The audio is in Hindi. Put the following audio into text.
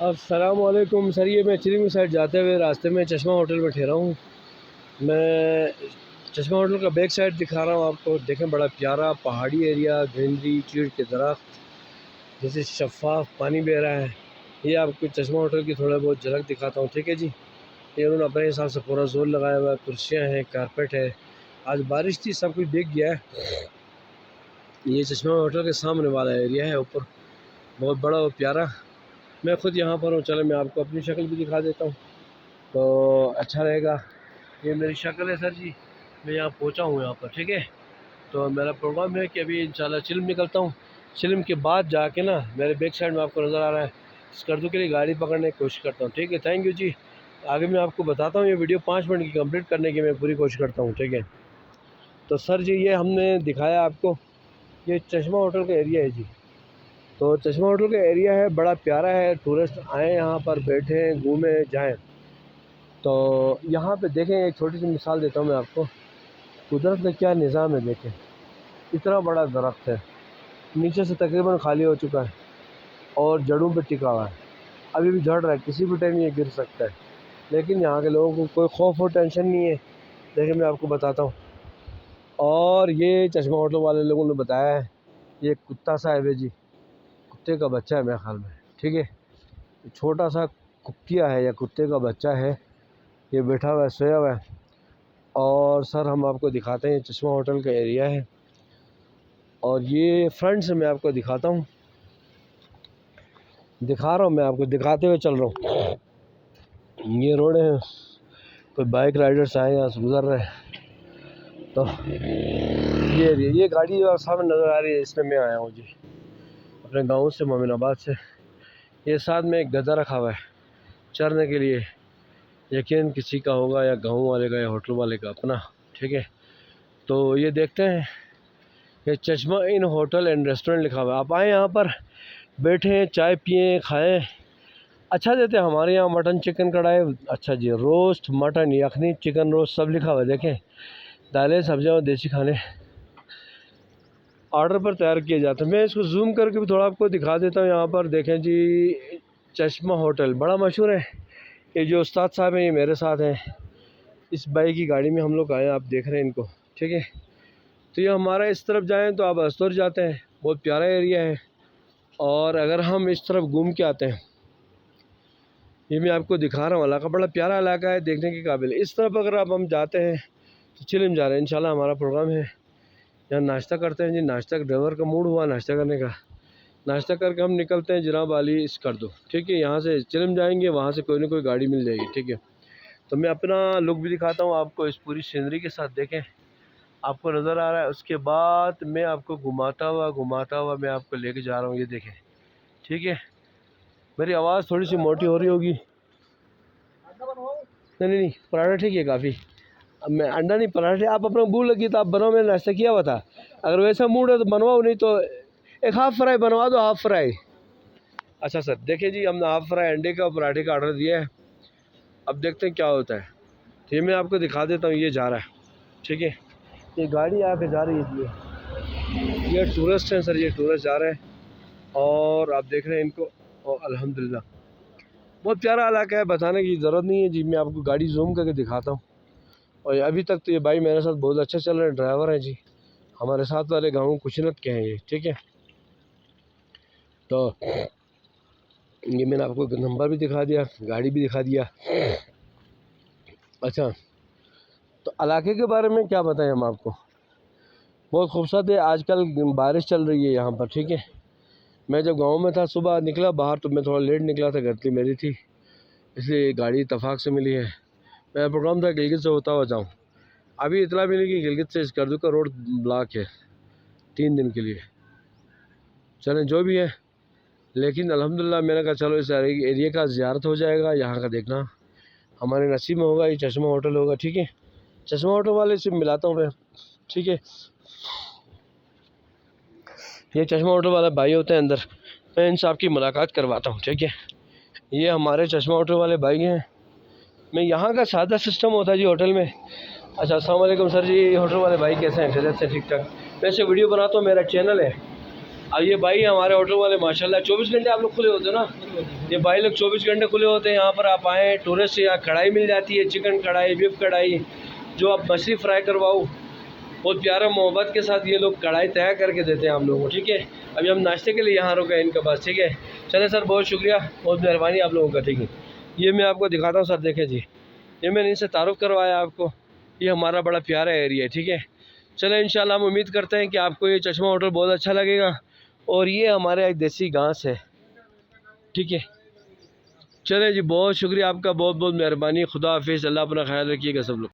अस्सलामुअलैकुम सर, ये मैं चिलिंग साइड जाते हुए रास्ते में चश्मा होटल में ठहरा हूँ। मैं चश्मा होटल का बैक साइड दिखा रहा हूँ आपको। देखें, बड़ा प्यारा पहाड़ी एरिया, ग्रीनरी, चीड़ के दरख्त, जैसे शफाफ पानी बह रहा है। ये आपको चश्मा होटल की थोड़ा बहुत झलक दिखाता हूँ, ठीक है जी। ये उन्होंने अपने हिसाब से पूरा जोर लगाया हुआ है, कुर्सियाँ हैं, कारपेट है। आज बारिश थी, सब कुछ भीग गया है। ये चश्मा होटल के सामने वाला एरिया है, ऊपर बहुत बड़ा और प्यारा। मैं ख़ुद यहाँ पर हूँ, चलो मैं आपको अपनी शक्ल भी दिखा देता हूँ तो अच्छा रहेगा। ये मेरी शक्ल है सर जी। मैं यहाँ पहुँचा हूँ यहाँ पर, ठीक है। तो मेरा प्रोग्राम है कि अभी इंशाल्लाह चिल्म निकलता हूँ। चिल्म के बाद जाके ना मेरे बैक साइड में आपको नज़र आ रहा है स्कर्दू के लिए गाड़ी पकड़ने की कोशिश करता हूँ, ठीक है। थैंक यू जी। आगे मैं आपको बताता हूँ, ये वीडियो 5 मिनट की कंप्लीट करने की मैं पूरी कोशिश करता हूँ, ठीक है। तो सर जी, ये हमने दिखाया आपको, ये चश्मा होटल का एरिया है जी। तो चश्मा होटल का एरिया है, बड़ा प्यारा है। टूरिस्ट आएँ यहाँ पर, बैठें, घूमें, जाएँ। तो यहाँ पे देखें, एक छोटी सी मिसाल देता हूँ मैं आपको। कुदरत में क्या निज़ाम है देखें। इतना बड़ा दरख्त है, नीचे से तकरीबन खाली हो चुका है और जड़ों पे टिका हुआ है। अभी भी झड़ रहा है, किसी भी टाइम ये गिर सकता है। लेकिन यहाँ के लोगों को कोई खौफ और टेंशन नहीं है। देखिए, मैं आपको बताता हूँ। और ये चश्मा होटल वाले लोगों ने बताया है, ये कुत्ता सा है जी, कुत्ते का बच्चा है मेरे ख्याल में, ठीक है। छोटा सा कुत्तिया है या कुत्ते का बच्चा है, ये बैठा हुआ है, सोया हुआ है। और सर, हम आपको दिखाते हैं, चश्मा होटल का एरिया है और ये फ्रंट से मैं आपको दिखाता हूँ, दिखा रहा हूँ मैं आपको, दिखाते हुए चल रहा हूँ। ये रोड है, कोई बाइक राइडर्स आए यहाँ से गुजर रहे हैं। तो ये गाड़ी जो सामने नज़र आ रही है, इसमें मैं आया हूँ जी, अपने गाँव से, मोमिनाबाद से। ये साथ में एक गधा रखा हुआ है चरने के लिए, यकीन किसी का होगा, या गाँव वाले का या होटल वाले का अपना, ठीक है। तो ये देखते हैं, ये चश्मा इन होटल एंड रेस्टोरेंट लिखा हुआ है। आप आएँ यहाँ पर, बैठें, चाय पिएँ, खाएँ, अच्छा देते हैं। हमारे यहाँ मटन चिकन कढ़ाई, अच्छा जी, रोस्ट, मटन यखनी, चिकन रोस्ट, सब लिखा हुआ है। देखें, दालें, सब्जियाँ और देसी खाने ऑर्डर पर तैयार किए जाते हैं। मैं इसको जूम करके भी थोड़ा आपको दिखा देता हूँ। यहाँ पर देखें जी, चश्मा होटल बड़ा मशहूर है। ये जो उस्ताद साहब हैं, ये मेरे साथ हैं। इस बाइक की गाड़ी में हम लोग आए, आप देख रहे हैं इनको, ठीक है। तो ये हमारा इस तरफ जाएँ तो आप अस्तौर जाते हैं, बहुत प्यारा एरिया है। और अगर हम इस तरफ घूम के आते हैं, ये मैं आपको दिखा रहा हूँ, इलाका बड़ा प्यारा इलाका है, देखने के काबिल है। इस तरफ अगर अब हम जाते हैं तो चिल्म जा रहे हैं, इंशाल्लाह हमारा प्रोग्राम है। यहाँ नाश्ता करते हैं जी, नाश्ता, ड्राइवर का मूड हुआ नाश्ता करने का, नाश्ता करके हम निकलते हैं जनाब वाली इस कर दो, ठीक है। यहाँ से चिल्म जाएंगे, वहाँ से कोई ना कोई गाड़ी मिल जाएगी, ठीक है। तो मैं अपना लुक भी दिखाता हूँ आपको, इस पूरी सीनरी के साथ। देखें, आपको नज़र आ रहा है। उसके बाद मैं आपको घुमाता हुआ मैं आपको लेके जा रहा हूँ, ये देखें, ठीक है। मेरी आवाज़ थोड़ी सी मोटी हो रही होगी। नहीं, पराठा ठीक है काफ़ी। अब मैं अंडा नहीं, पराठे आप अपना भूल लगी तो आप बनाओ, मैंने नाश्ता किया हुआ था। अगर वैसा मूड है तो बनवाओ, नहीं तो एक हाफ़ फ्राई बनवा दो, हाफ़ फ्राई। अच्छा सर, देखिए जी, हमने हाफ़ फ्राई अंडे का और पराठे का ऑर्डर दिया है। अब देखते हैं क्या होता है। तो ये मैं आपको दिखा देता हूँ, ये जा रहा है, ठीक है। ये गाड़ी आके जा रही है, ये टूरिस्ट हैं सर, ये टूरिस्ट जा रहे हैं और आप देख रहे हैं इनको। और अल्हम्दुलिल्लाह बहुत प्यारा इलाका है, बताने की ज़रूरत नहीं है जी। मैं आपको गाड़ी जूम करके दिखाता हूँ। और अभी तक तो ये भाई मेरे साथ बहुत अच्छा चल रहे हैं, ड्राइवर हैं जी, हमारे साथ वाले गाँव कुशनत के हैं ये, ठीक है। तो ये मैंने आपको नंबर भी दिखा दिया, गाड़ी भी दिखा दिया। अच्छा, तो इलाके के बारे में क्या बताएं हम आपको, बहुत खूबसूरत है। आजकल बारिश चल रही है यहाँ पर, ठीक है। मैं जब गांव में था, सुबह निकला बाहर तो मैं थोड़ा लेट निकला था, गलती मेरी थी, इसलिए गाड़ी इत्तफाक से मिली है। मेरा प्रोग्राम था गिलगित से होता हुआ जाऊँ। अभी इतला मिली कि गिलगित से स्कर्दू का रोड ब्लॉक है 3 दिन के लिए। चलें जो भी है, लेकिन अल्हम्दुलिल्लाह मैंने कहा चलो इस एरिया का ज़ियारत हो जाएगा, यहाँ का देखना हमारे नसीब में होगा। ये चश्मा होटल होगा, ठीक है। चश्मा होटल वाले से मिलाता हूँ मैं, ठीक है। ये चश्मा होटल वाला भाई होते हैं अंदर, मैं इनसे आपकी मुलाकात करवाता हूँ, ठीक है। ये हमारे चश्मा होटल वाले भाई हैं। मैं यहाँ का सादा सिस्टम होता है जी होटल में। अच्छा, अस्सलाम वालेकुम सर जी, होटल वाले भाई कैसे हैं? खैरियत से, ठीक ठाक। मैं ऐसे वीडियो बनाता हूँ, मेरा चैनल है, अब ये भाई हमारे होटल वाले माशाल्लाह 24 घंटे आप लोग खुले होते हो ना? ये भाई लोग 24 घंटे खुले होते हैं। यहाँ पर आप आएँ, टूरिस्ट यहाँ कढ़ाई मिल जाती है, चिकन कढ़ाई, बीफ कढ़ाई, जो आप मछली फ्राई करवाओ, बहुत प्यारा मोहब्बत के साथ ये लोग कढ़ाई तैयार करके देते हैं हम लोगों को, ठीक है। अभी हम नाश्ते के लिए यहाँ रुके इनके पास, ठीक है। चले सर, बहुत शुक्रिया, बहुत मेहरबानी आप लोगों का, ठीक है। ये मैं आपको दिखाता हूँ सर, देखें जी, ये मैंने इनसे तारुफ़ करवाया आपको। ये हमारा बड़ा प्यारा एरिया है, ठीक है। चले इंशाल्लाह हम उम्मीद करते हैं कि आपको ये चश्मा होटल बहुत अच्छा लगेगा। और ये हमारे एक देसी घास है, ठीक है। चले जी, बहुत शुक्रिया आपका, बहुत बहुत मेहरबानी। खुदा हाफिज़, अल्लाह अपना ख्याल रखिएगा सब लोग।